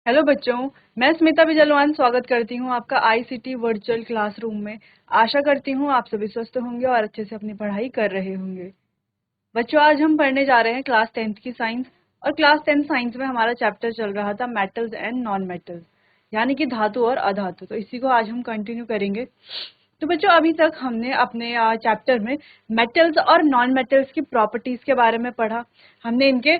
Hello बच्चों, मैं स्मिता बिजलवान स्वागत करती हूँ आपका आईसीटी वर्चुअल क्लासरूम में। आशा करती हूँ आप सभी स्वस्थ होंगे और अच्छे से अपनी पढ़ाई कर रहे होंगे। बच्चों, आज हम पढ़ने जा रहे हैं क्लास 10th की साइंस। और क्लास 10th साइंस में हमारा चैप्टर चल रहा था मेटल्स एंड नॉन मेटल्स, यानी कि धातु और अधातु। तो इसी को आज हम कंटिन्यू करेंगे। तो बच्चों, अभी तक हमने अपने चैप्टर में मेटल्स और नॉन मेटल्स की प्रॉपर्टीज के बारे में पढ़ा। हमने इनके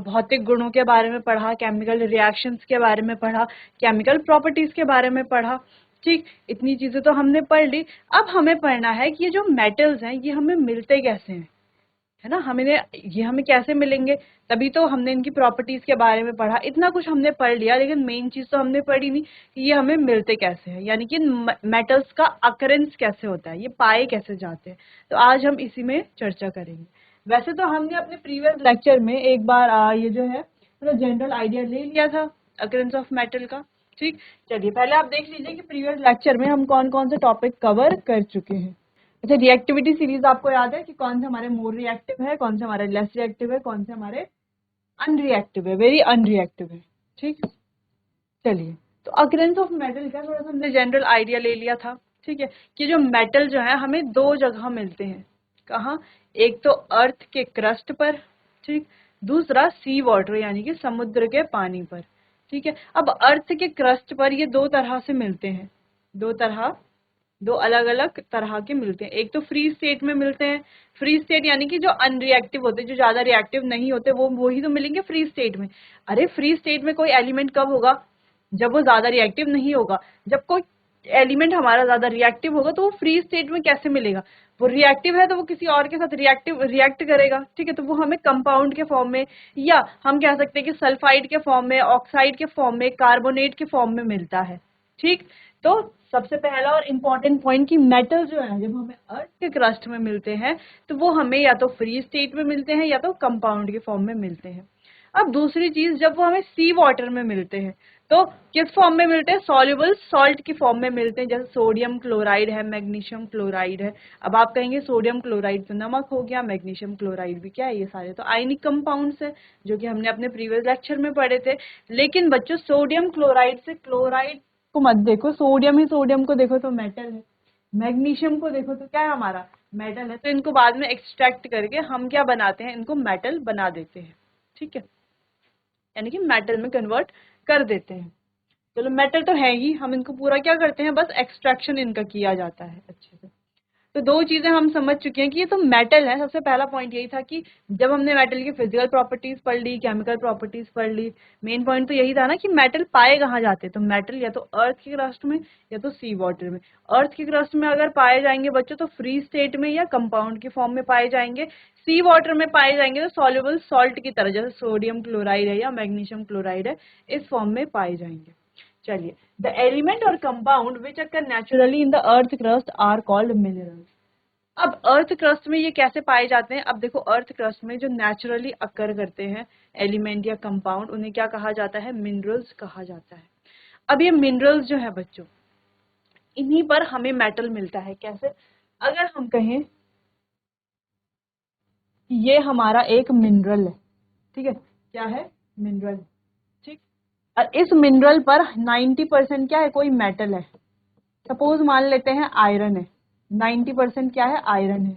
भौतिक गुणों के बारे में पढ़ा, केमिकल रिएक्शंस के बारे में पढ़ा, केमिकल प्रॉपर्टीज के बारे में पढ़ा। ठीक, इतनी चीजें तो हमने पढ़ ली। अब हमें पढ़ना है कि ये जो मेटल्स हैं ये हमें मिलते कैसे हैं, है ना। हमें कैसे मिलेंगे, तभी तो हमने इनकी प्रॉपर्टीज के बारे में पढ़ा। इतना कुछ हमने पढ़ लिया, लेकिन मेन चीज तो हमने पढ़ी नहीं कि ये हमें मिलते कैसे हैं, यानी कि मेटल्स का अकरेंस कैसे होता है, ये पाए कैसे जाते हैं। तो आज हम इसी में चर्चा करेंगे। वैसे तो हमने अपने प्रीवियस लेक्चर में एक बार ये जो है पूरा जनरल आइडिया ले लिया था अकरेंस ऑफ मेटल का। ठीक, चलिए पहले आप देख लीजिए कि प्रीवियस लेक्चर में हम कौन कौन से टॉपिक कवर कर चुके हैं। अच्छा, रिएक्टिविटी सीरीज आपको याद है कि कौन से हमारे मोर रिएक्टिव है, कौन से हमारे लेस रिएक्टिव है, कौन से हमारे अनरिएक्टिव है, वेरी अनरिएक्टिव है। ठीक, चलिए तो अकरेंस ऑफ मेटल का थोड़ा सा हमने जनरल आइडिया ले लिया था। ठीक है, कि जो मेटल जो है हमें दो जगह मिलते हैं। कहाँ? एक तो अर्थ के क्रस्ट पर, ठीक, दूसरा सी वाटर यानी कि समुद्र के पानी पर। ठीक है, अब अर्थ के क्रस्ट पर ये दो तरह से मिलते हैं, दो अलग अलग तरह के मिलते हैं। एक तो फ्री स्टेट में मिलते हैं। फ्री स्टेट यानी कि जो अनरिएक्टिव होते हैं, जो ज्यादा रिएक्टिव नहीं होते, वही तो मिलेंगे फ्री स्टेट में। अरे फ्री स्टेट में कोई एलिमेंट कब होगा? जब वो ज्यादा रिएक्टिव नहीं होगा। जब कोई एलिमेंट हमारा ज्यादा रिएक्टिव होगा तो वो फ्री स्टेट में कैसे मिलेगा? वो रिएक्टिव है तो वो किसी और के साथ रिएक्ट करेगा। ठीक है, तो वो हमें कंपाउंड के फॉर्म में, या हम कह सकते हैं कि सल्फाइड के फॉर्म में, ऑक्साइड के फॉर्म में, कार्बोनेट के फॉर्म में मिलता है। ठीक, तो सबसे पहला और इम्पॉर्टेंट पॉइंट कि मेटल जो है जब हमें अर्थ के क्रस्ट में मिलते हैं तो वो हमें या तो फ्री स्टेट में मिलते हैं या तो कंपाउंड के फॉर्म में मिलते हैं। अब दूसरी चीज, जब वो हमें सी वाटर में मिलते हैं तो किस फॉर्म में मिलते हैं? सॉल्युबल सॉल्ट की फॉर्म में मिलते हैं, जैसे सोडियम क्लोराइड है, मैग्नीशियम क्लोराइड है। अब आप कहेंगे सोडियम क्लोराइड तो नमक हो गया, मैग्नीशियम क्लोराइड भी क्या है? ये सारे तो आयनिक कंपाउंड्स है, जो कि हमने अपने प्रीवियस लेक्चर में पढ़े थे। लेकिन बच्चों, सोडियम क्लोराइड से क्लोराइड को मत देखो, सोडियम ही सोडियम को देखो तो मेटल है, मैग्नीशियम को देखो तो क्या है हमारा? मेटल है। तो इनको बाद में एक्सट्रैक्ट करके हम क्या बनाते हैं? इनको मेटल बना देते हैं। ठीक है, यानी कि मेटल में कन्वर्ट कर देते हैं। चलो, मेटल तो है ही, हम इनको पूरा क्या करते हैं? बस एक्सट्रैक्शन इनका किया जाता है अच्छे से। तो दो चीजें हम समझ चुके हैं कि ये तो मेटल है। सबसे पहला पॉइंट यही था कि जब हमने मेटल की फिजिकल प्रॉपर्टीज पढ़ ली, केमिकल प्रॉपर्टीज पढ़ ली, मेन पॉइंट तो यही था ना कि मेटल पाए कहाँ जाते हैं। तो मेटल या तो अर्थ के क्रस्ट में या तो सी वाटर में। अर्थ के क्रस्ट में अगर पाए जाएंगे बच्चों तो फ्री स्टेट में या कंपाउंड के फॉर्म में पाए जाएंगे। सी वाटर में पाए जाएंगे तो सॉल्युबल सॉल्ट की तरह, जैसे सोडियम क्लोराइड है या मैग्नीशियम क्लोराइड है, इस फॉर्म में पाए जाएंगे। चलिए, द एलिमेंट और compound which occur naturally in the earth crust are called minerals. अब अर्थ क्रस्ट में ये कैसे पाए जाते हैं? अब देखो, अर्थ क्रस्ट में जो नेचुरली अकर करते हैं एलिमेंट या कंपाउंड, उन्हें क्या कहा जाता है? मिनरल्स कहा जाता है। अब ये मिनरल्स जो है बच्चों, इन्हीं पर हमें मेटल मिलता है। कैसे? अगर हम कहें कि ये हमारा एक मिनरल है, ठीक है, क्या है? मिनरल। ठीक, और इस मिनरल पर 90% क्या है? कोई मेटल है। सपोज मान लेते हैं आयरन है, 90% क्या है? आयरन है।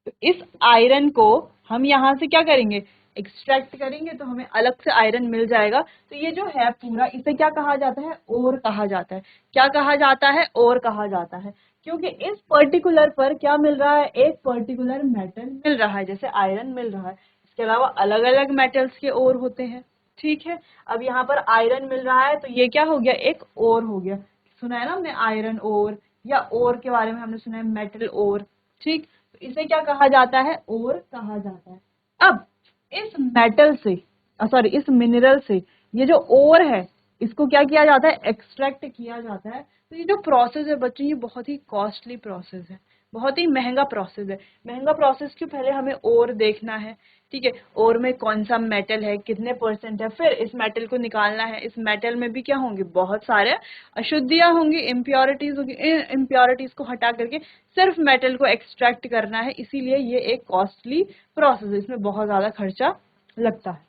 तो इस आयरन को हम यहाँ से क्या करेंगे? एक्सट्रैक्ट करेंगे तो हमें अलग से आयरन मिल जाएगा। तो ये जो है पूरा, इसे क्या कहा जाता है? ओर कहा जाता है। क्या कहा जाता है? ओर कहा जाता है। क्योंकि इस पर्टिकुलर पर क्या मिल रहा है? एक पर्टिकुलर मेटल मिल रहा है, जैसे आयरन मिल रहा है। इसके अलावा अलग अलग मेटल्स के ओर होते हैं। ठीक है, अब यहाँ पर आयरन मिल रहा है तो ये क्या हो गया? एक ओर हो गया। सुना है ना हमने आयरन ओर, या ओर के बारे में हमने सुना है मेटल ओर। ठीक, तो इसे क्या कहा जाता है? ओर कहा जाता है। अब इस मेटल से, सॉरी, इस मिनरल से ये जो ओर है इसको क्या किया जाता है? एक्सट्रैक्ट किया जाता है। तो ये जो प्रोसेस है बच्चों, ये बहुत ही कॉस्टली प्रोसेस है, बहुत ही महंगा प्रोसेस है। महंगा प्रोसेस क्यों? पहले हमें ओर देखना है। ठीक है, ओर में कौन सा मेटल है, कितने परसेंट है, फिर इस मेटल को निकालना है। इस मेटल में भी क्या होंगे? बहुत सारे अशुद्धियां होंगी, इम्प्योरिटीज होंगी। इन इम्प्योरिटीज को हटा करके सिर्फ मेटल को एक्सट्रैक्ट करना है। इसीलिए ये एक कॉस्टली प्रोसेस है, इसमें बहुत ज्यादा खर्चा लगता है।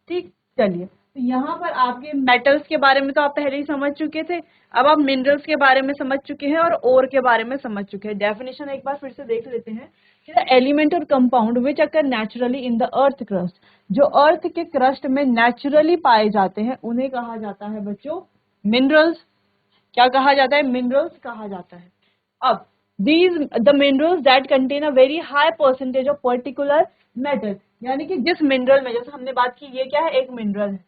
ठीक, चलिए, तो यहाँ पर आपके मेटल्स के बारे में तो आप पहले ही समझ चुके थे, अब आप मिनरल्स के बारे में समझ चुके हैं और ओर के बारे में समझ चुके हैं। डेफिनेशन एक बार फिर से देख लेते हैं कि द एलिमेंट और compound which occur naturally in the earth crust, जो अर्थ के क्रस्ट में नेचुरली पाए जाते हैं उन्हें कहा जाता है बच्चों मिनरल्स। क्या कहा जाता है? मिनरल्स कहा जाता है। अब these the minerals that contain a very high percentage of particular metal, यानी कि जिस मिनरल में, जैसे हमने बात की ये क्या है, एक मिनरल है,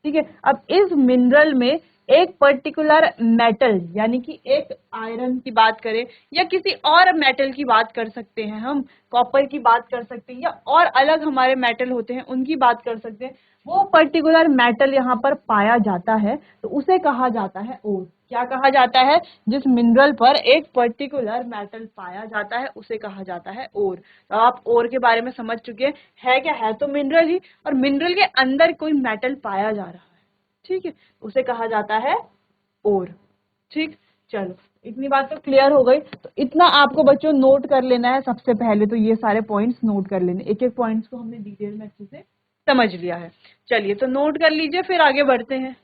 ठीक है। अब इस मिनरल में एक पर्टिकुलर मेटल यानी कि एक आयरन की बात करें या किसी और मेटल की बात कर सकते हैं, हम कॉपर की बात कर सकते हैं या और अलग हमारे मेटल होते हैं उनकी बात कर सकते हैं, वो पर्टिकुलर मेटल यहाँ पर पाया जाता है तो उसे कहा जाता है ओर। क्या कहा जाता है? जिस मिनरल पर एक पर्टिकुलर मेटल पाया जाता है उसे कहा जाता है ओर। तो आप ओर के बारे में समझ चुके हैं, है क्या, है तो मिनरल ही, और मिनरल के अंदर कोई मेटल पाया जा रहा है, ठीक है, उसे कहा जाता है ओर। ठीक, चलो इतनी बात तो क्लियर हो गई। तो इतना आपको बच्चों नोट कर लेना है, सबसे पहले तो ये सारे पॉइंट्स नोट कर लेने, एक एक पॉइंट्स को हमने डिटेल में अच्छे से समझ लिया है। चलिए तो नोट कर लीजिए, फिर आगे बढ़ते हैं।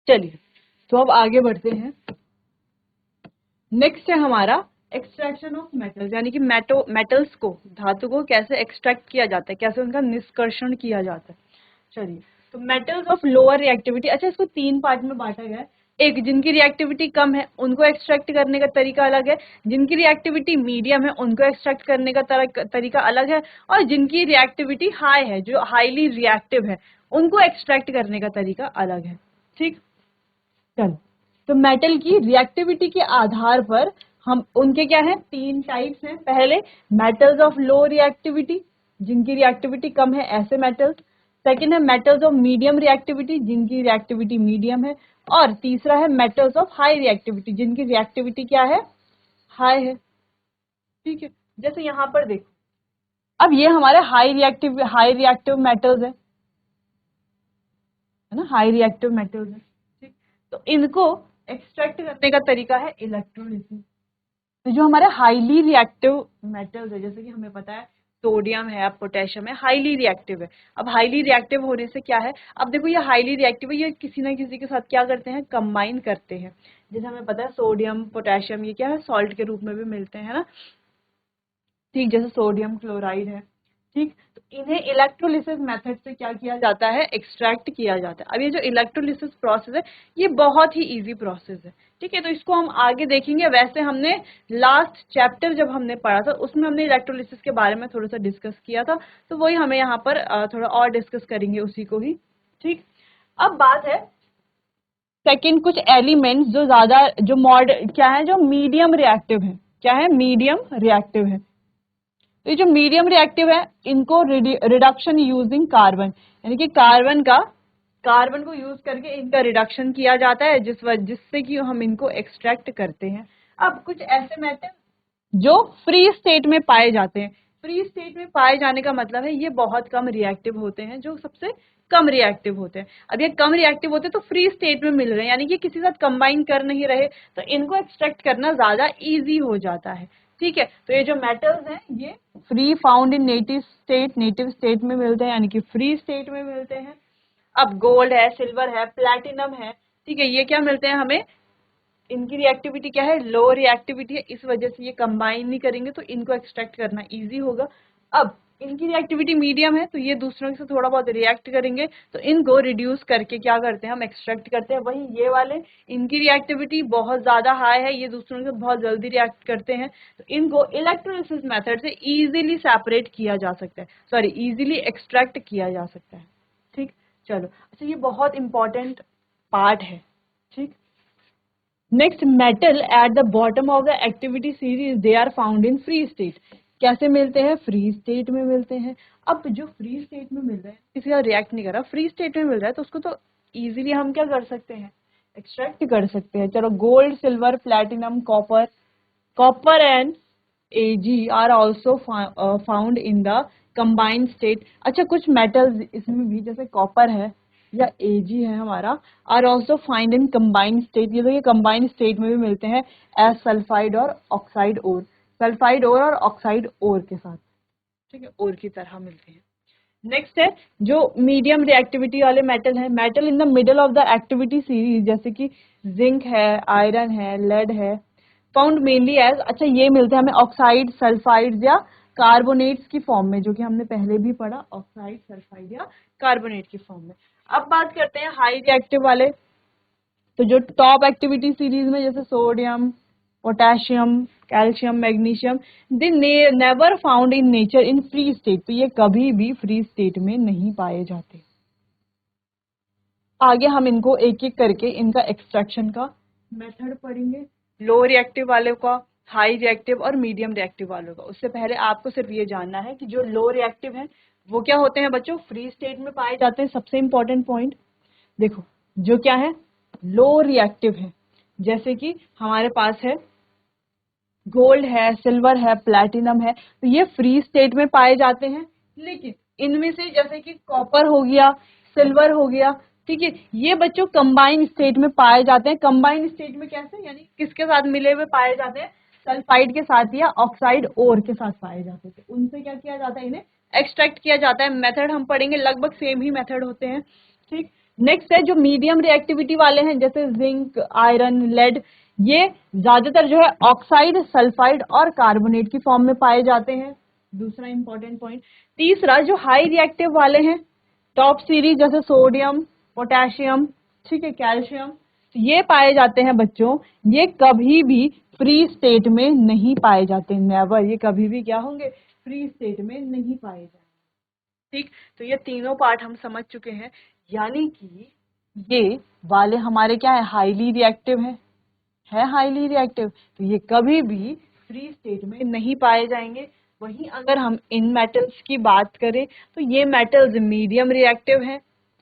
चलिए तो अब आगे बढ़ते हैं। नेक्स्ट है हमारा एक्सट्रैक्शन ऑफ मेटल्स, यानी कि मेटल्स को, धातु को कैसे एक्सट्रैक्ट किया जाता है, कैसे उनका निष्कर्षण किया जाता है। चलिए, तो मेटल्स ऑफ लोअर रिएक्टिविटी, अच्छा इसको तीन पार्ट में बांटा गया है। एक, जिनकी रिएक्टिविटी कम है उनको एक्सट्रैक्ट करने का तरीका अलग है, जिनकी रिएक्टिविटी मीडियम है उनको एक्सट्रैक्ट करने का तरीका अलग है, और जिनकी रिएक्टिविटी हाई है, जो हाईली रिएक्टिव है, उनको एक्सट्रैक्ट करने का तरीका अलग है। ठीक, चलो, तो मेटल की रिएक्टिविटी के आधार पर हम उनके क्या है, तीन टाइप्स हैं। पहले मेटल्स ऑफ लो रिएक्टिविटी, जिनकी रिएक्टिविटी कम है, ऐसे मेटल्स। सेकंड है मेटल्स ऑफ मीडियम रिएक्टिविटी, जिनकी रिएक्टिविटी मीडियम है। और तीसरा है मेटल्स ऑफ हाई रिएक्टिविटी, जिनकी रिएक्टिविटी क्या है, हाई है। ठीक है, जैसे यहाँ पर देखो, अब ये हमारे हाई रिएक्टिव मेटल्स है ना, हाई रिएक्टिव मेटल्स है। ठीक, तो इनको एक्सट्रैक्ट करने का तरीका है इलेक्ट्रोलिसिस। तो जो हमारे हाईली रिएक्टिव मेटल्स है, जैसे कि हमें पता है सोडियम है, पोटेशियम है, हाईली रिएक्टिव है। अब हाईली रिएक्टिव होने से क्या है, अब देखो ये हाईली रिएक्टिव है, ये किसी ना किसी के साथ क्या करते हैं, कंबाइन करते हैं। जैसे हमें पता है सोडियम पोटेशियम ये क्या है, सॉल्ट के रूप में भी मिलते हैं ना, ठीक, जैसे सोडियम क्लोराइड है। ठीक, तो इन्हें इलेक्ट्रोलिसिस मेथड से क्या किया जाता है, एक्सट्रैक्ट किया जाता है। अब ये जो इलेक्ट्रोलिसिस प्रोसेस है ये बहुत ही इजी प्रोसेस है। ठीक है, तो इसको हम आगे देखेंगे। वैसे हमने लास्ट चैप्टर जब हमने पढ़ा था उसमें हमने इलेक्ट्रोलिसिस के बारे में थोड़ा सा डिस्कस किया था, तो वही हमें यहाँ पर थोड़ा और डिस्कस करेंगे उसी को ही। ठीक, अब बात है सेकंड, कुछ एलिमेंट्स जो ज्यादा, जो मॉडर्न क्या है, जो मीडियम रिएक्टिव है। क्या है, मीडियम रिएक्टिव है। तो ये जो मीडियम रिएक्टिव है इनको रिडक्शन यूजिंग कार्बन, यानी कि कार्बन को यूज करके इनका रिडक्शन किया जाता है, जिससे कि हम इनको एक्सट्रैक्ट करते हैं। अब कुछ ऐसे मेटल जो फ्री स्टेट में पाए जाते हैं, फ्री स्टेट में पाए जाने का मतलब है ये बहुत कम रिएक्टिव होते हैं, जो सबसे कम रिएक्टिव होते हैं। अब ये कम रिएक्टिव होते हैं तो फ्री स्टेट में मिल रहे हैं, यानी कि किसी के साथ कंबाइन कर नहीं रहे, तो इनको एक्सट्रैक्ट करना ज्यादा इजी हो जाता है। ठीक है, तो ये जो मेटल्स हैं ये free found in native state में मिलते हैं, यानी कि फ्री स्टेट में मिलते हैं। अब गोल्ड है, सिल्वर है, प्लैटिनम है, ठीक है, ये क्या मिलते हैं हमें, इनकी रिएक्टिविटी क्या है, लो रिएक्टिविटी है, इस वजह से ये कंबाइन नहीं करेंगे तो इनको एक्सट्रैक्ट करना इजी होगा। अब इनकी रिएक्टिविटी मीडियम है तो ये दूसरों से थोड़ा बहुत रिएक्ट करेंगे, तो इनको रिड्यूस करके क्या करते हैं, हम एक्सट्रैक्ट करते हैं। वही ये वाले, इनकी रिएक्टिविटी बहुत ज्यादा हाई है, ये दूसरों से बहुत जल्दी रिएक्ट करते हैं, तो इनको इलेक्ट्रोलिसिस मेथड से इजीली सेपरेट किया जा सकता है, सॉरी इजीली एक्सट्रैक्ट किया जा सकता है। ठीक, चलो, अच्छा ये बहुत इंपॉर्टेंट पार्ट है। ठीक, next, metal at the bottom of the activity series they are found in free state. कैसे मिलते हैं, फ्री स्टेट में मिलते हैं। अब जो फ्री स्टेट में मिल रहा है, किसी का रिएक्ट नहीं कर रहा, फ्री स्टेट में मिल रहा है, तो उसको तो इजीली हम क्या कर सकते हैं, एक्सट्रैक्ट कर सकते हैं। चलो, gold, silver, platinum, copper and Ag are also found in the combined state। अच्छा, कुछ मेटल्स इसमें भी, जैसे कॉपर है या Ag है हमारा, are also find in combined state. ये तो ये कंबाइंड स्टेट में भी मिलते हैं एज सल्फाइड और ऑक्साइड ओर, सल्फाइड ओर और ऑक्साइड ओर के साथ, ठीक है, ओर की तरह मिलते हैं। नेक्स्ट है जो मीडियम रिएक्टिविटी वाले मेटल है, metal in the middle of the activity series, जैसे कि जिंक है, आयरन है, लेड है, फाउंड मेनली एज, अच्छा ये मिलते हैं हमें ऑक्साइड, सल्फाइड या कार्बोनेट्स की फॉर्म में, जो कि हमने पहले भी पढ़ा, ऑक्साइड, सल्फाइड या कार्बोनेट की फॉर्म में। अब बात करते हैं हाई रिएक्टिव वाले, तो जो टॉप एक्टिविटी सीरीज में जैसे sodium, potassium, calcium, magnesium, they never found in nature in free state, तो ये कभी भी फ्री स्टेट में नहीं पाए जाते। आगे हम इनको एक एक करके इनका एक्सट्रैक्शन का मेथड पढ़ेंगे, लो रिएक्टिव वाले का, हाई रिएक्टिव और मीडियम रिएक्टिव वालों का। उससे पहले आपको सिर्फ ये जानना है कि जो लो रिएक्टिव है वो क्या होते हैं बच्चों, फ्री स्टेट में पाए जाते हैं। सबसे इंपॉर्टेंट पॉइंट देखो, जो क्या है लो रिएक्टिव है, जैसे कि हमारे पास है गोल्ड है, सिल्वर है, प्लैटिनम है, तो ये फ्री स्टेट में पाए जाते हैं। लेकिन इनमें से जैसे कि कॉपर हो गया, सिल्वर हो गया, ठीक है, ये बच्चों कंबाइन स्टेट में पाए जाते हैं। कंबाइन स्टेट में कैसे, यानी किसके साथ मिले हुए पाए जाते हैं, सल्फाइड के साथ या ऑक्साइड ओर के साथ पाए जाते थे। उनसे क्या किया जाता है, इन्हें एक्सट्रैक्ट किया जाता है। मेथड हम पढ़ेंगे, लगभग सेम ही मेथड होते हैं, ठीक। नेक्स्ट है जो मीडियम रिएक्टिविटी वाले हैं, जैसे जिंक, आयरन, लेड, ये ज्यादातर जो है ऑक्साइड, सल्फाइड और कार्बोनेट की फॉर्म में पाए जाते हैं। दूसरा इंपॉर्टेंट पॉइंट। तीसरा जो हाई रिएक्टिव वाले हैं, टॉप सीरीज, जैसे सोडियम, पोटेशियम, ठीक है, कैल्शियम, तो ये पाए जाते हैं बच्चों, ये कभी भी फ्री स्टेट में नहीं पाए जाते, नेवर, ये कभी भी क्या होंगे, फ्री स्टेट में नहीं पाए जाते, ठीक। तो ये तीनों पार्ट हम समझ चुके हैं, यानी कि ये वाले हमारे क्या है, हाईली रिएक्टिव है हाईली रिएक्टिव, तो ये कभी भी फ्री स्टेट में नहीं पाए जाएंगे। वहीं अगर हम इन मेटल्स की बात करें तो ये मेटल्स मीडियम रिएक्टिव हैं,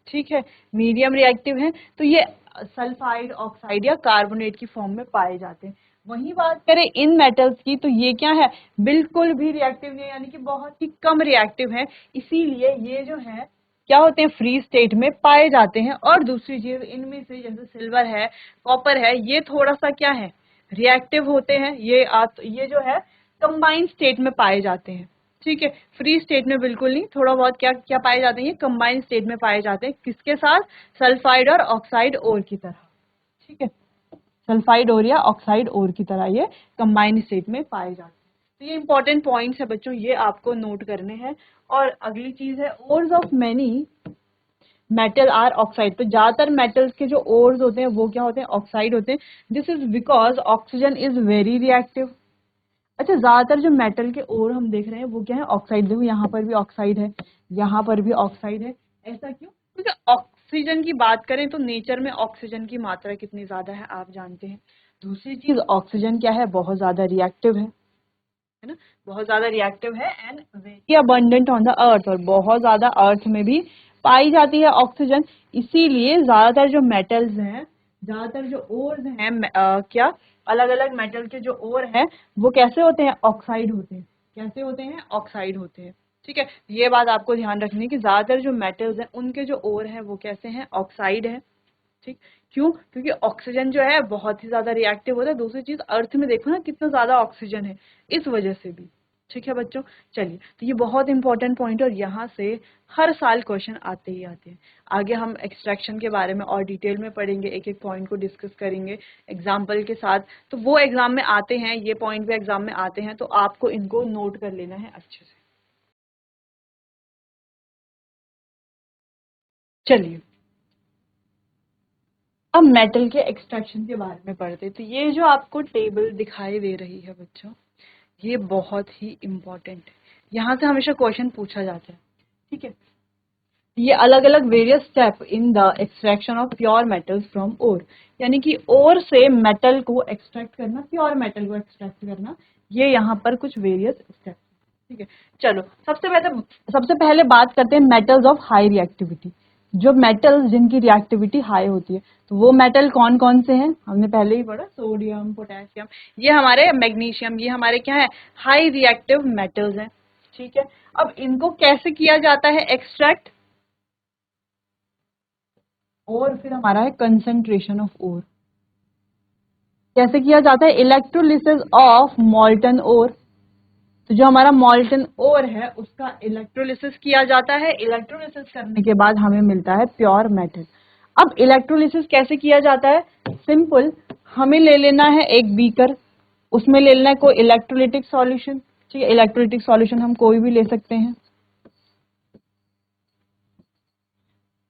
ठीक है, मीडियम रिएक्टिव हैं, तो ये सल्फाइड, ऑक्साइड या कार्बोनेट की फॉर्म में पाए जाते हैं। वहीं बात करें इन मेटल्स की तो ये क्या है, बिल्कुल भी रिएक्टिव नहीं है, यानी कि बहुत ही कम रिएक्टिव है, इसीलिए ये जो है क्या होते हैं, फ्री स्टेट में पाए जाते हैं। और दूसरी चीज, इनमें से जैसे सिल्वर है, कॉपर है, ये थोड़ा सा क्या है, रिएक्टिव होते हैं, ये जो है कंबाइंड स्टेट में पाए जाते हैं, ठीक है, फ्री स्टेट में बिल्कुल नहीं, थोड़ा बहुत क्या क्या पाए जाते हैं, ये कंबाइंड स्टेट में पाए जाते हैं, किसके साथ, सल्फाइड और ऑक्साइड ओर की तरह, ठीक है, सल्फाइड ओर या ऑक्साइड ओर की तरह ये कंबाइंड स्टेट में पाए जाते हैं। तो ये इंपॉर्टेंट पॉइंट्स है बच्चों, ये आपको नोट करने हैं। और अगली चीज है ores of many metal are oxide, तो ज्यादातर मेटल्स के जो ओर्स होते हैं वो क्या होते हैं, ऑक्साइड होते हैं। This is because oxygen is very reactive. अच्छा, ज्यादातर जो मेटल के ओर हम देख रहे हैं वो क्या है, ऑक्साइड। देखो यहाँ पर भी ऑक्साइड है, यहाँ पर भी ऑक्साइड है, ऐसा क्यों, क्योंकि ऑक्सीजन की बात करें तो नेचर में ऑक्सीजन की मात्रा कितनी ज्यादा है आप जानते हैं। दूसरी चीज, ऑक्सीजन क्या है, बहुत ज्यादा रिएक्टिव है ना, बहुत ज्यादा रिएक्टिव है and very abundant on the earth, और बहुत ज्यादा अर्थ में भी पाई जाती है ऑक्सीजन। इसीलिए ज्यादातर जो मेटल्स हैं, ज्यादातर जो ओर्स हैं, क्या अलग अलग मेटल के जो ओर हैं वो कैसे होते हैं, ऑक्साइड होते हैं। कैसे होते हैं, ऑक्साइड होते हैं, ठीक है। ये बात आपको ध्यान रखनी है कि ज्यादातर जो मेटल्स हैं उनके जो ओर हैं वो कैसे हैं, ऑक्साइड है, ठीक। क्यों, क्योंकि ऑक्सीजन जो है बहुत ही ज्यादा रिएक्टिव होता है। दूसरी चीज, अर्थ में देखो ना कितना ज्यादा ऑक्सीजन है, इस वजह से भी, ठीक है बच्चों। चलिए, तो ये बहुत इंपॉर्टेंट पॉइंट है और यहाँ से हर साल क्वेश्चन आते ही आते हैं। आगे हम एक्सट्रैक्शन के बारे में और डिटेल में पढ़ेंगे, एक एक पॉइंट को डिस्कस करेंगे एग्जाम्पल के साथ। तो वो एग्जाम में आते हैं, ये पॉइंट भी एग्जाम में आते हैं, तो आपको इनको नोट कर लेना है अच्छे से। चलिए, अब मेटल के एक्सट्रैक्शन के बारे में पढ़ते हैं। तो ये जो आपको टेबल दिखाई दे रही है बच्चों, ये बहुत ही इम्पोर्टेंट है, यहाँ से हमेशा क्वेश्चन पूछा जाता है, ठीक है। ये अलग अलग various step in the extraction of pure metals from ore, यानी कि ओर से मेटल को एक्सट्रैक्ट करना, प्योर मेटल को एक्सट्रैक्ट करना, ये यहाँ पर कुछ वेरियस स्टेप, ठीक है। चलो, सबसे पहले बात करते हैं मेटल्स ऑफ हाई रिएक्टिविटी, जो मेटल्स जिनकी रिएक्टिविटी हाई होती है। तो वो मेटल कौन कौन से हैं, हमने पहले ही पढ़ा, सोडियम, पोटेशियम, ये हमारे, मैग्नीशियम, ये हमारे क्या है, हाई रिएक्टिव मेटल्स हैं, ठीक है। अब इनको कैसे किया जाता है एक्सट्रैक्ट, और फिर हमारा है कंसंट्रेशन ऑफ ओर, कैसे किया जाता है, इलेक्ट्रोलिसिस ऑफ मॉल्टन ओर, तो जो हमारा मॉल्टन ओर है उसका इलेक्ट्रोलिसिस किया जाता है। इलेक्ट्रोलिसिस करने के बाद हमें मिलता है प्योर मेटल। अब इलेक्ट्रोलिसिस कैसे किया जाता है? सिंपल, हमें ले लेना है एक बीकर, उसमें ले लेना है कोई इलेक्ट्रोलिटिक सॉल्यूशन। ठीक है, इलेक्ट्रोलिटिक सॉल्यूशन हम कोई भी ले सकते हैं।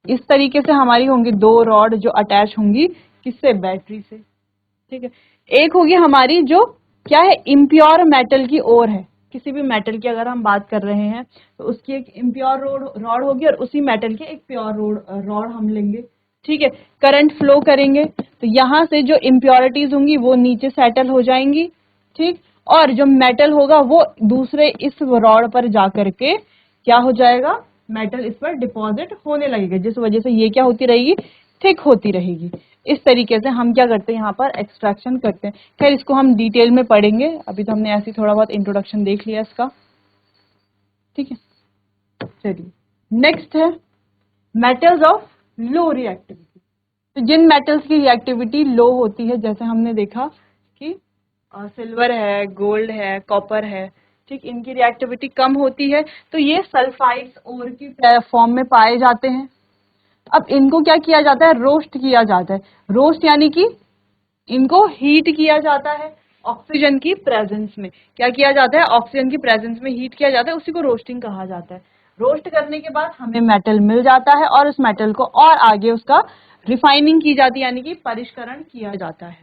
इस तरीके से हमारी होंगी दो रॉड जो अटैच होंगी किससे? बैटरी से। ठीक है, एक होगी हमारी जो क्या है? इम्प्योर मेटल की ओर है। किसी भी मेटल की अगर हम बात कर रहे हैं तो उसकी एक इम्प्योर रॉड होगी और उसी मेटल की एक प्योर रॉड हम लेंगे। ठीक है, करंट फ्लो करेंगे तो यहाँ से जो इम्प्योरिटीज होंगी वो नीचे सेटल हो जाएंगी। ठीक, और जो मेटल होगा वो दूसरे इस रॉड पर जाकर के क्या हो जाएगा? मेटल इस पर डिपॉजिट होने लगेगा, जिस वजह से ये क्या होती रहेगी? थिक होती रहेगी। इस तरीके से हम क्या करते हैं? यहाँ पर एक्सट्रैक्शन करते हैं। खैर इसको हम डिटेल में पढ़ेंगे, अभी तो हमने ऐसे थोड़ा बहुत इंट्रोडक्शन देख लिया इसका। ठीक है, चलिए नेक्स्ट है मेटल्स ऑफ लो रिएक्टिविटी। तो जिन मेटल्स की रिएक्टिविटी लो होती है, जैसे हमने देखा कि सिल्वर है, गोल्ड है, कॉपर है, ठीक, इनकी रिएक्टिविटी कम होती है, तो ये सल्फाइड्स ओर की फॉर्म में पाए जाते हैं। अब इनको क्या किया जाता है? रोस्ट किया जाता है। रोस्ट यानी कि इनको हीट किया जाता है ऑक्सीजन की प्रेजेंस में। क्या किया जाता है? ऑक्सीजन की प्रेजेंस में हीट किया जाता है, उसी को रोस्टिंग कहा जाता है। रोस्ट करने के बाद हमें मेटल मिल जाता है और उस मेटल को और आगे उसका रिफाइनिंग की जाती है, यानी कि परिष्करण किया जाता है।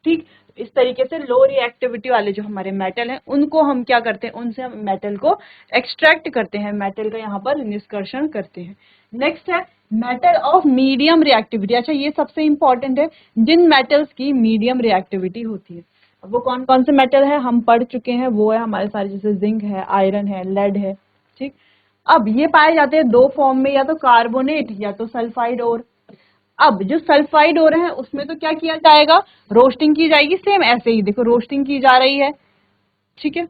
ठीक, इस तरीके से लो रिएक्टिविटी वाले जो हमारे मेटल हैं उनको हम क्या करते हैं? उनसे हम मेटल को एक्सट्रैक्ट करते हैं, मेटल का यहाँ पर निष्कर्षण करते हैं। नेक्स्ट है मेटल ऑफ मीडियम रिएक्टिविटी। अच्छा, ये सबसे इंपॉर्टेंट है, जिन मेटल्स की मीडियम रिएक्टिविटी होती है। अब वो कौन कौन से मेटल है हम पढ़ चुके हैं, वो है हमारे सारे, जैसे जिंक है, आयरन है, लेड है। ठीक, अब ये पाए जाते हैं दो फॉर्म में, या तो कार्बोनेट या तो सल्फाइड ओर। अब जो सल्फाइड हो रहे हैं उसमें तो क्या किया जाएगा? रोस्टिंग की जाएगी। सेम ऐसे ही देखो, रोस्टिंग की जा रही है। ठीक है,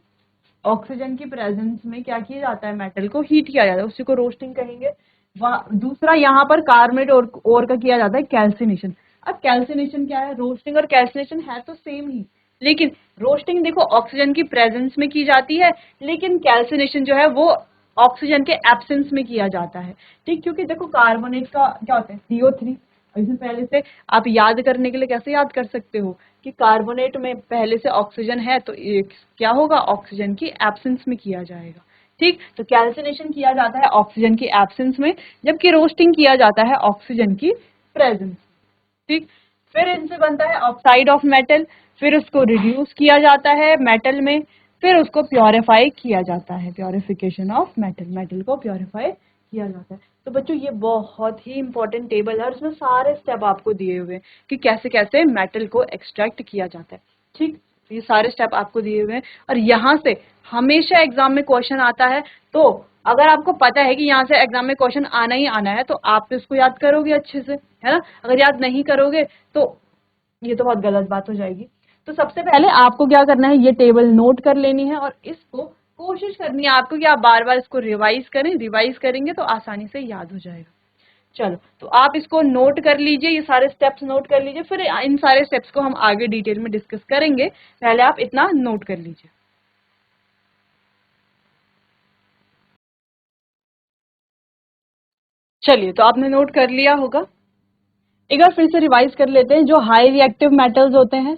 ऑक्सीजन की प्रेजेंस में क्या किया जाता है? मेटल को हीट किया जाता है, उसी को रोस्टिंग कहेंगे। दूसरा यहाँ पर कार्बोनेट और का किया जाता है कैल्सिनेशन। अब कैल्सिनेशन क्या है? रोस्टिंग और कैल्सिनेशन है तो सेम ही, लेकिन रोस्टिंग देखो ऑक्सीजन की प्रेजेंस में की जाती है, लेकिन कैल्सिनेशन जो है वो ऑक्सीजन के एब्सेंस में किया जाता है। ठीक, क्योंकि देखो कार्बोनेट का क्या होता है? CO3। इसमें पहले से आप याद करने के लिए कैसे याद कर सकते हो कि कार्बोनेट में पहले से ऑक्सीजन है, तो क्या होगा? ऑक्सीजन की एब्सेंस में किया जाएगा। ठीक, तो कैल्सिनेशन किया जाता है ऑक्सीजन की एब्सेंस में, जबकि रोस्टिंग किया जाता है ऑक्सीजन की प्रेजेंस। ठीक, फिर इनसे बनता है ऑक्साइड ऑफ मेटल, फिर उसको रिड्यूस किया जाता है मेटल में, फिर उसको प्योरीफाई किया जाता है, प्योरिफिकेशन ऑफ मेटल, मेटल को प्योरीफाई किया जाता है। तो बच्चों ये बहुत ही इंपॉर्टेंट टेबल है और इसमें सारे स्टेप आपको दिए हुए हैं कि कैसे कैसे मेटल को एक्सट्रैक्ट किया जाता है। ठीक, ये सारे स्टेप आपको दिए हुए हैं और यहाँ से हमेशा एग्जाम में क्वेश्चन आता है। तो अगर आपको पता है कि यहाँ से एग्जाम में क्वेश्चन आना ही आना है तो आप तो इसको याद करोगे अच्छे से, है ना। अगर याद नहीं करोगे तो ये तो बहुत गलत बात हो जाएगी। तो सबसे पहले आपको क्या करना है? ये टेबल नोट कर लेनी है और इसको कोशिश करनी है आपको कि आप बार बार इसको रिवाइज करें। रिवाइज करेंगे तो आसानी से याद हो जाएगा। चलो, तो आप इसको नोट कर लीजिए, ये सारे स्टेप्स नोट कर लीजिए, फिर इन सारे स्टेप्स को हम आगे डिटेल में डिस्कस करेंगे। पहले आप इतना नोट कर लीजिए। चलिए, तो आपने नोट कर लिया होगा। एक बार फिर से रिवाइज कर लेते हैं। जो हाई रिएक्टिव मेटल्स होते हैं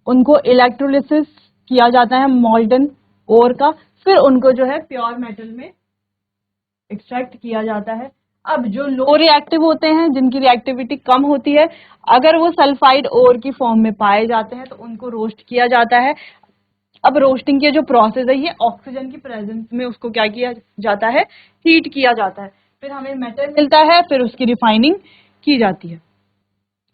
उनको इलेक्ट्रोलिसिस किया जाता है मॉल्टन ओर का, फिर उनको जो है प्योर मेटल में एक्सट्रैक्ट किया जाता है। अब जो लो रिएक्टिव होते हैं, जिनकी रिएक्टिविटी कम होती है, अगर वो सल्फाइड ओर की फॉर्म में पाए जाते हैं तो उनको रोस्ट किया जाता है। अब रोस्टिंग की जो प्रोसेस है ये ऑक्सीजन की प्रेजेंस में उसको क्या किया जाता है? हीट किया जाता है, फिर हमें मेटल मिलता है, फिर उसकी रिफाइनिंग की जाती है।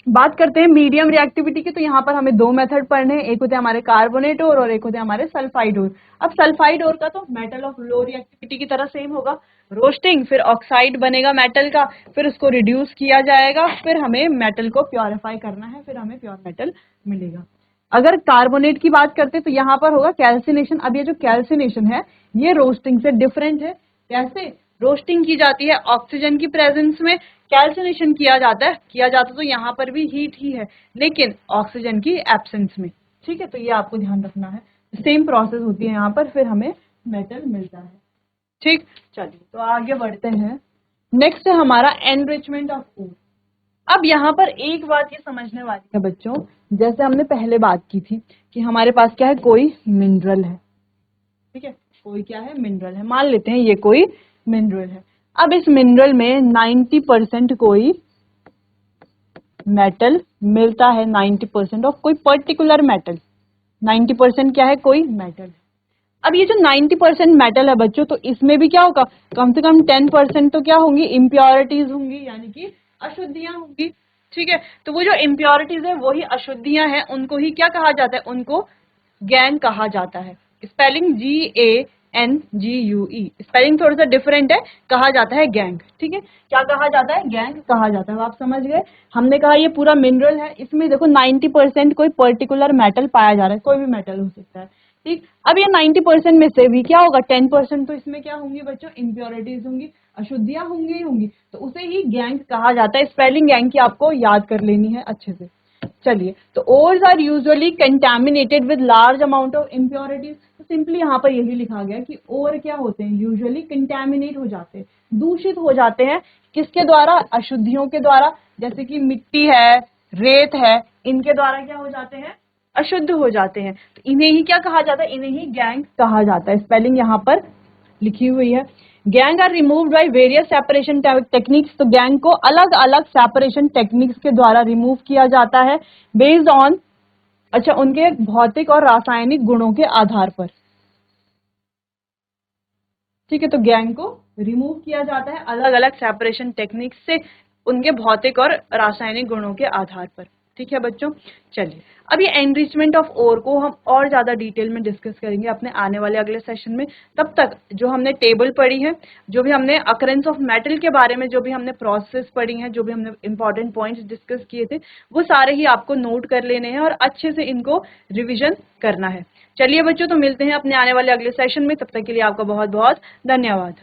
बात करते हैं मीडियम रिएक्टिविटी की, तो यहाँ पर हमें दो मेथड पढ़ने हैं, एक होते हैं हमारे कार्बोनेट ओर और एक होते हैं हमारे सल्फाइड ओर। अब सल्फाइड ओर का तो मेटल ऑफ लो रिएक्टिविटी की तरह सेम होगा, रोस्टिंग, फिर ऑक्साइड बनेगा मेटल का, फिर उसको रिड्यूस किया जाएगा, फिर हमें मेटल को प्योरीफाई करना है, फिर हमें प्योर मेटल मिलेगा। अगर कार्बोनेट की बात करते हैं तो यहाँ पर होगा कैल्सिनेशन। अब ये जो कैल्सिनेशन है ये रोस्टिंग से डिफरेंट है। कैसे? रोस्टिंग की जाती है ऑक्सीजन की प्रेजेंस में, कैल्सिनेशन किया जाता तो यहाँ पर भी हीट ही है, लेकिन ऑक्सीजन की एब्सेंस में। ठीक है, तो ये आपको ध्यान रखना है। सेम प्रोसेस होती है यहाँ पर, फिर हमें मेटल मिलता है। ठीक, चलिए तो आगे बढ़ते हैं। नेक्स्ट है हमारा एनरिचमेंट ऑफ ओर। अब यहाँ पर एक बात ये समझने वाली है बच्चों, जैसे हमने पहले बात की थी कि हमारे पास क्या है, कोई मिनरल है, ठीक है, कोई क्या है, मिनरल है, मान लेते हैं ये कोई मिनरल है। अब इस मिनरल में 90% कोई मेटल मिलता है, 90% ऑफ कोई पर्टिकुलर मेटल, 90% क्या है, कोई मेटल। अब ये जो 90% मेटल है बच्चों, तो इसमें भी क्या होगा, कम से कम 10% तो क्या होंगी, इम्प्योरिटीज होंगी, यानी कि अशुद्धियां होंगी। ठीक है, तो वो जो इम्प्योरिटीज है वही अशुद्धियां हैं, उनको ही क्या कहा जाता है, उनको गैंग कहा जाता है। स्पेलिंग GANGUE, स्पेलिंग थोड़ा सा डिफरेंट है, कहा जाता है गैंग। ठीक है, क्या कहा जाता है, गैंग कहा जाता है। आप समझ गए, हमने कहा ये पूरा मिनरल है, इसमें देखो 90% कोई पर्टिकुलर मेटल पाया जा रहा है, कोई भी मेटल हो सकता है। ठीक, अब ये 90% में से भी क्या होगा, 10% तो इसमें क्या होंगी बच्चों, इम्प्योरिटीज होंगी, अशुद्धियां होंगी ही होंगी, तो उसे ही गैंग कहा जाता है। स्पेलिंग गैंग की आपको याद कर लेनी है अच्छे से। चलिए, तो ores are usually contaminated with large amount of impurities. तो सिंपली यहाँ पर यही लिखा गया कि ओर क्या होते हैं, यूजुअली कंटेमिनेट हो जाते हैं, दूषित हो जाते हैं, किसके द्वारा, अशुद्धियों के द्वारा, जैसे कि मिट्टी है, रेत है, इनके द्वारा क्या हो जाते हैं, अशुद्ध हो जाते हैं। तो इन्हें ही क्या कहा जाता है, इन्हें ही गैंग कहा जाता है। स्पेलिंग यहाँ पर लिखी हुई है। Gangue are removed by various separation techniques. तो गैंग को अलग अलग सेपरेशन टेक्निक्स के द्वारा रिमूव किया जाता है, बेस्ड ऑन, अच्छा, उनके भौतिक और रासायनिक गुणों के आधार पर। ठीक है, तो गैंग को रिमूव किया जाता है अलग अलग सेपरेशन टेक्निक्स से, उनके भौतिक और रासायनिक गुणों के आधार पर। ठीक है बच्चों, चलिए अब ये एनरिचमेंट ऑफ ओर को हम और ज्यादा डिटेल में डिस्कस करेंगे अपने आने वाले अगले सेशन में। तब तक जो हमने टेबल पढ़ी है, जो भी हमने अकरेंस ऑफ मेटल के बारे में जो भी हमने प्रोसेस पढ़ी है, जो भी हमने इंपॉर्टेंट पॉइंट्स डिस्कस किए थे, वो सारे ही आपको नोट कर लेने हैं और अच्छे से इनको रिविजन करना है। चलिए बच्चों, तो मिलते हैं अपने आने वाले अगले सेशन में, तब तक के लिए आपका बहुत बहुत धन्यवाद।